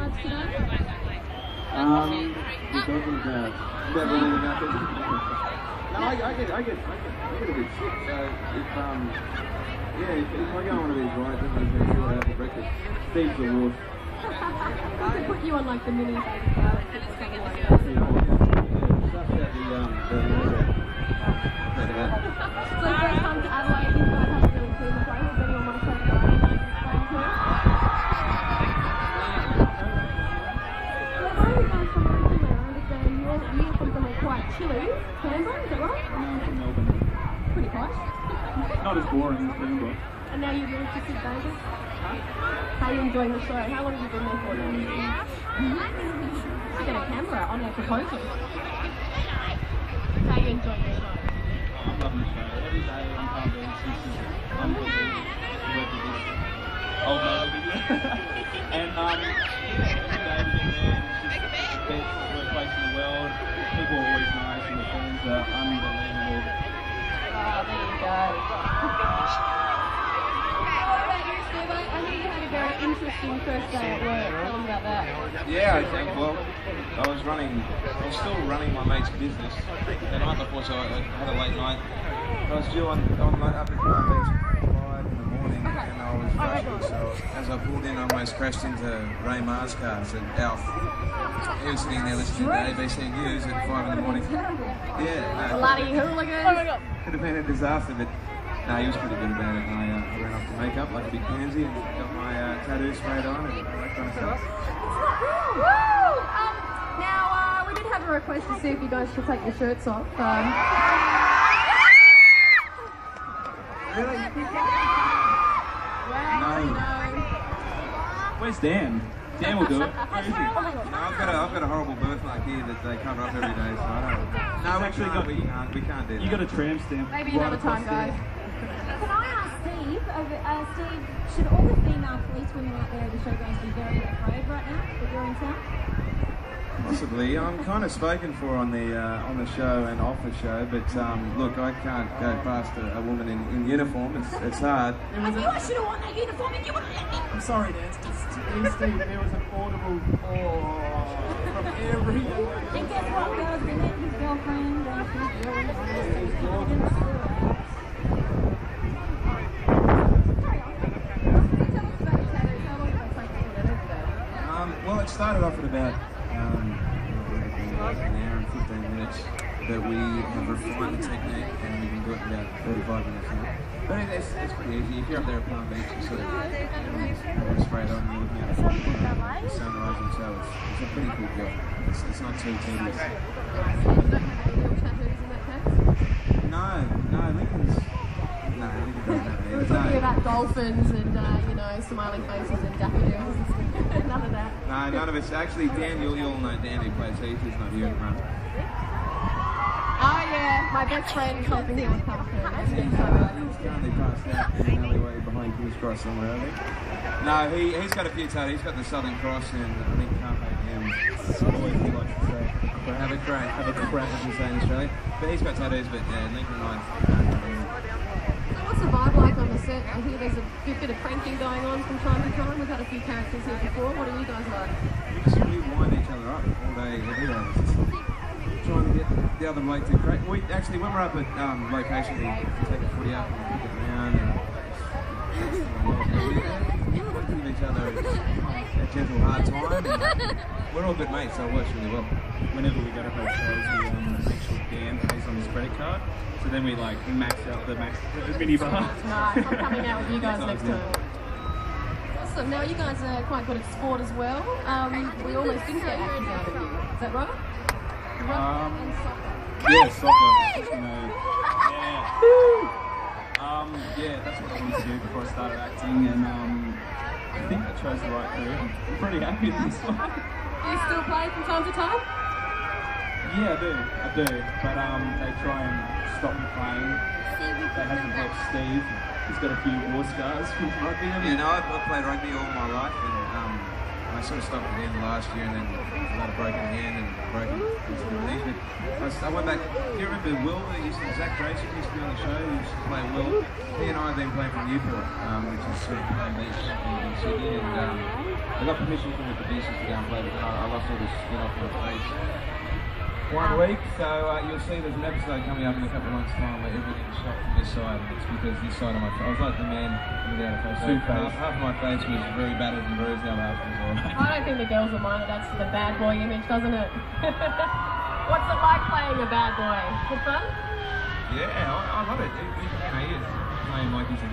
cards today? You're talking about running nothing. No, I get a bit sick. So if I go on one of these rides, I'm going to see what I have for breakfast. Steve's the wolf. We could put you on like the mini baby cards. Something like that. So first time to Adelaide, you guys have a little clue to play. Does anyone want to play the ride? You're from somewhere quite chilly. Canberra, is that right? No, I'm from Melbourne. Pretty close. Not as boring as Canberra. And now you've moved to St. David's? How are you enjoying the show? How long have you been there for now? You get a camera on your proposal. How are you enjoying the show? I'm loving the show. Every day I'm Palm Beach. This is unbelievable. Work with this old man over here. And every day we get there and it's just the best workplace in the world. People are always nice and the fans are unbelievable. Oh, there you go. I think you had a very interesting first day at work. Tell them about that. Yeah, okay. Well, I was still running my mate's business the night before, so I had a late night. I was due up at Peacocke 5 in the morning, and I was rushing. So as I pulled in, I almost crashed into Ray Ma's car. So Alf, he was sitting there listening to ABC News at 5 in the morning. Yeah, Bloody hooligan! Oh my god! Could have been a disaster, but no, he was pretty good about it. I ran off to makeup like a big pansy and got my tattoo sprayed on and that kind of stuff. Woo! Now, we did have a request to see if you guys should take your shirts off. Really? Well, no. Where's Dan? Dan will do it. Where is he? No, I've got a horrible birthmark here that they cover up every day, so I don't. No, we can't do that. You got a tram stamp. Maybe another time, guys. Can I ask Steve, Steve, should all the female police women out there at the showgrounds be very afraid right now that you're in town? Possibly. I'm kind of spoken for on the show and off the show, but look, I can't go past a woman in uniform. It's hard. I knew I should have worn that uniform and you wouldn't let me. I'm sorry, Dan. Steve, there was an audible from every... And guess what, girls? We met his girlfriend and she's really well, it started off at about an hour and 15 minutes, but we have refined the technique and we can do it in about 35 minutes now. But it's pretty easy. If you're up there at Palm Beach, you sort of spray it on and you're looking at the sunrise, and so it's a pretty cool job. It's not too tedious. No, Lincoln's... No, Lincoln doesn't have any. We're talking about dolphins and, smiling faces and daffodils. None of that. No, none of it's actually Dan. You'll know Dan who plays Heath. He's not here at the moment. Oh yeah, my best friend is helping him with pumpkin. He's currently passed out in an alleyway behind King's Cross somewhere, I think. No, he's got a few tattoos. He's got the Southern Cross and I think can't make him. Always he likes to say. Have a crack, as we say in Australia. But he's got tattoos, but Lincoln and I. So what's the vibe like on the set? I hear there's a bit of pranking going on from time to time. We've had a few characters here before. What are you guys like? We wind each other up all day, every day. Trying to get the other bloke to crack. When we're up at location, we take the footy up and kick it around and give each other a gentle hard time. And we're all good mates, so it works really well. Whenever we go to hotels, we make sure Dan pays on his credit card. So then we max out the mini bar. Nice, I'm coming out with you guys next time. Awesome. Now you guys are quite good at sport as well. We almost didn't get actors out of you. Is that right? And soccer. Yeah, soccer. Yeah, that's what I wanted to do before I started acting, and I think I chose the right career. I'm pretty happy with this one. Do you still play from time to time? Yeah, I do. But they try and stop me playing. That hasn't helped Steve. He's got a few war scars from rugby. Yeah, no, I've played rugby all my life, and I sort of stopped at the end of last year, and then I had a broken hand and broken knee. But I went back. Do you remember Will? Zach Grayson used to be on the show. He used to play Will. He and I have been playing for Newport, which is sort of Palm Beach. Sydney, and I got permission from the producers to go and play, but then I lost all the skin off my face 1 week, so you'll see there's an episode coming up in a couple of months' time where everything's shot from this side, and it's because this side of my face, I was like the man without a face. Half of my face was very battered and bruised, the other half was all right. I don't think the girls will mind it. That's the bad boy image, doesn't it? What's it like playing a bad boy? Good fun? Yeah, I love it. He's playing like he's a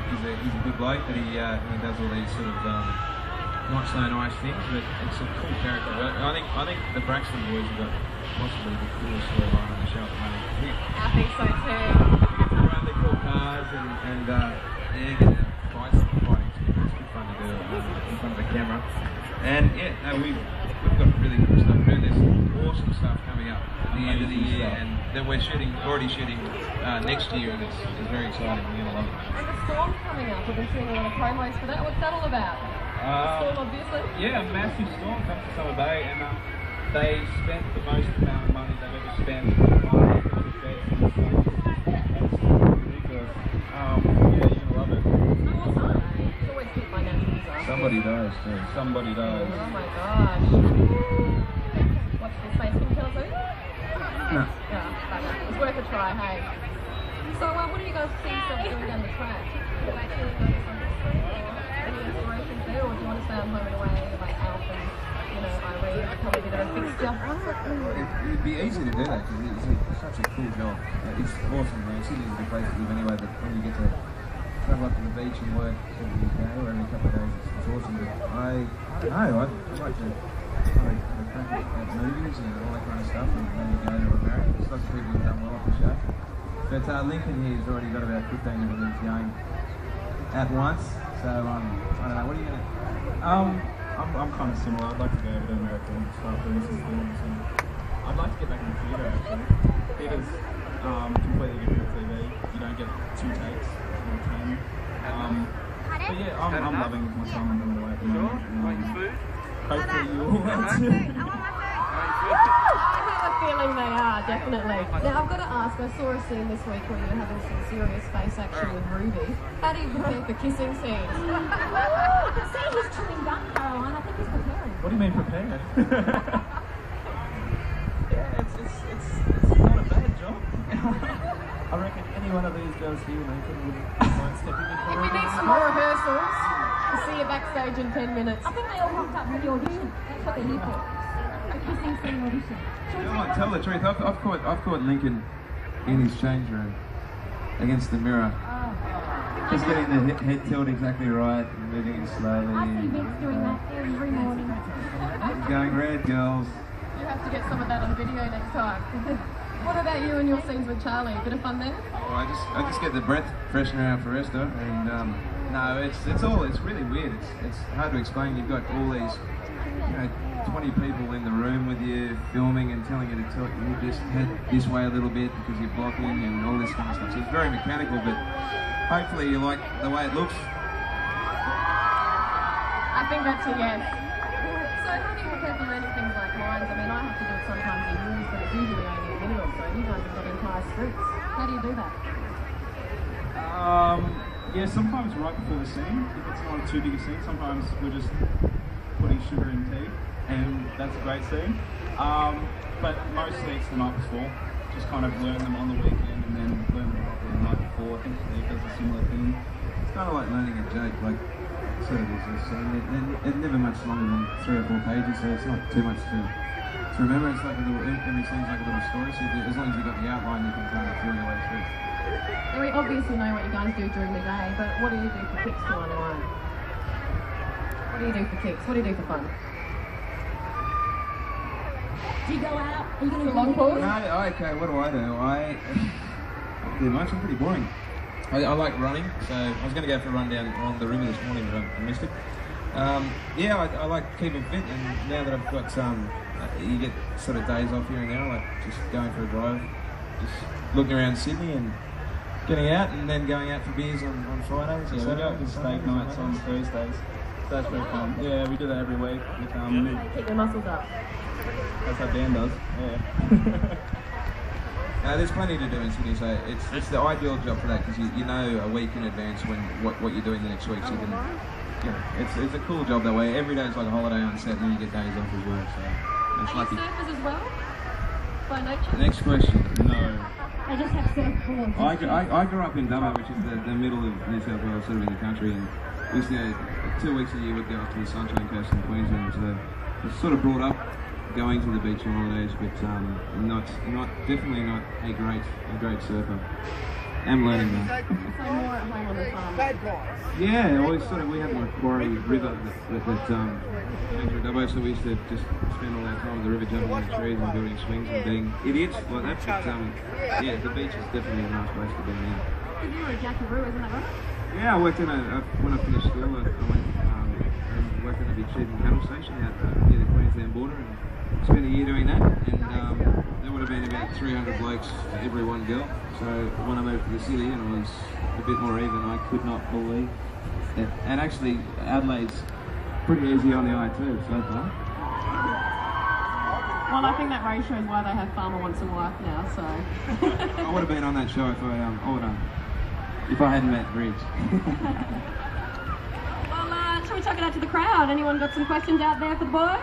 good bloke, but he does all these sort of not so nice things, but it's a cool character. I think the Braxton boys have got possibly the coolest storyline on the show at the moment. I think so too. Get around their cool cars and get a fighting experience. It's good fun to do in front of the camera. And yeah, no, we've got really cool stuff. There's awesome stuff coming up at the end of the year, and that we're already shooting next year, and it's very exciting. We're gonna love it. And the storm's coming up. We've been seeing a lot of promos for that. What's that all about? Storm, obviously. Yeah, a massive storm comes to Summer Bay, and they spent the most amount of money they've ever spent on beds and stuff. That's ridiculous. Yeah, you're gonna love it. It's always keep my name. Somebody does too. Somebody does. Oh my gosh. What's this face? Can you tell us who? No. Yeah, it's worth a try, hey. So what do you guys see yourself doing down the track? Do you actually go to some any inspirations there, or do you want to stay on home and away like Alf and, Irene, probably a bit of a fixture? It'd be easy to do that because it's such a cool job. It's awesome, man. Sydney's a good place to live anyway, but when you get to travel up to the beach and work every day or every couple of days, it's awesome. But I don't know, I'd like to have a crack at movies and all that kind of stuff, and maybe go to America. There's lots of people who've done well off the show. But Lincoln here has already got about 15 different things going at once, so I don't know, what are you going to... I'm kind of similar. I'd like to go over to America and start doing some things, and I'd like to get back in the theatre actually. Theatre's completely different to TV. You don't get 2 takes or 10. But yeah, I'm loving my time on the way at the moment. Hopefully you all will too. I have a feeling they are, definitely. Now I've got to ask, I saw a scene this week where you were having some serious face action with Ruby. How do you prepare for kissing scenes? The scene was chewing gum, Caroline. I think he's preparing. What do you mean prepared? Yeah, it's not a bad job. I reckon any one of these girls here would mind stepping in for We need some more rehearsals. We'll see you backstage in 10 minutes. I think they all rocked up for the audition. That's what they're here for. A kissing scene audition. Tell the truth, I've caught Lincoln in his change room against the mirror. Just getting the head tilt exactly right and moving it slowly. I see Vince doing that every morning. Going red, girls. You have to get some of that on video next time. What about you and your scenes with Charlie? Bit of fun there? Oh, I just get the breath freshener out for Esther, and no, it's really weird. It's hard to explain. You've got all these, 20 people in the room with you filming and telling you to tilt your head this way a little bit because you're blocking and all this kind of stuff. So it's very mechanical, but hopefully you like the way it looks. I think that's a yes. So how do you prepare for learning things like lines? I mean, I have to do it sometimes in movies, but it's usually only a minute or so. You guys have got entire scripts. How do you do that? Yeah, sometimes right before the scene, if it's not too big a scene, sometimes we're just putting sugar in tea, and that's a great scene. But mostly it's the night before. Just kind of learn them on the weekend and then learn them the night before. I think Steve does a similar thing. It's kind of like learning a joke, like sort of is a scene. It's never much longer than 3 or 4 pages, so it's not too much to remember. It's like a little, every scene's like a little story, so as long as you've got the outline, you can kind of feel your way through. Now, we obviously know what you guys do during the day, but what do you do for kicks to unwind? What do you do for kicks? What do you do for fun? Do you go out? Are you going to Long pause? No, okay, what do? I don't do much. I'm pretty boring. I like running, so I was going to go for a run down along the river this morning, but I missed it. Yeah, I like keeping fit, and now that I've got you get sort of days off here and there, I like just going for a drive, just looking around Sydney and getting out, and then going out for beers on Fridays. Yeah, we go out for steak nights on Thursdays. So that's very fun. Yeah, we do that every week. Keep your muscles up. That's how Dan does. Yeah. There's plenty to do in Sydney, so it's the ideal job for that because you know a week in advance what you're doing the next week. So you can, it's a cool job that way. Every day is like a holiday on set, and then you get days off as well. So it's Are lucky. you surfers as well? By nature? Next question. No. I just have surfboards. I grew up in Dubbo, which is the middle of New South Wales, sort of in the country, and we used to 2 weeks a year we'd go up to the Sunshine Coast in Queensland. So it's sort of brought up going to the beach on holidays, but definitely not a great surfer. I'm learning now. So more at home on the farm. Yeah, always sort of we have a Macquarie River that runs through Dubbo, so we used to just spend all our time on the river jumping on the trees and building swings and being idiots like that. But yeah, the beach is definitely a nice place to be in. Because you were a jackaroo, isn't that right? Yeah, I worked in when I finished school, I went and worked in a big sheep and cattle station out near the Queensland border and spent a year doing that, and there would have been about 300 blokes for every one girl. So when I moved to the city and I was a bit more even, I could not believe it. And actually, Adelaide's pretty easy on the eye too, so far. Well, I think that ratio is why they have Farmer Wants a Wife now, so... I would have been on that show if I hadn't met Bridge. Well, shall we chuck it out to the crowd? Anyone got some questions out there for the boys?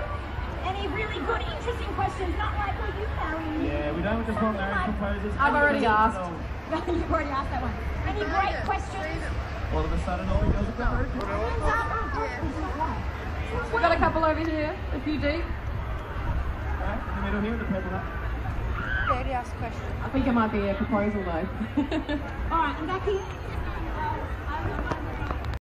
Any really good, interesting questions, not like what you carry. Yeah, we don't just want marriage proposals. I've already asked. You've already asked that one. Any great questions? All of a sudden, all the girls have got married. We've got a couple over here, a few deep. Right, in the middle here, the purple hat. I think it might be a proposal though. All right, I'm back here.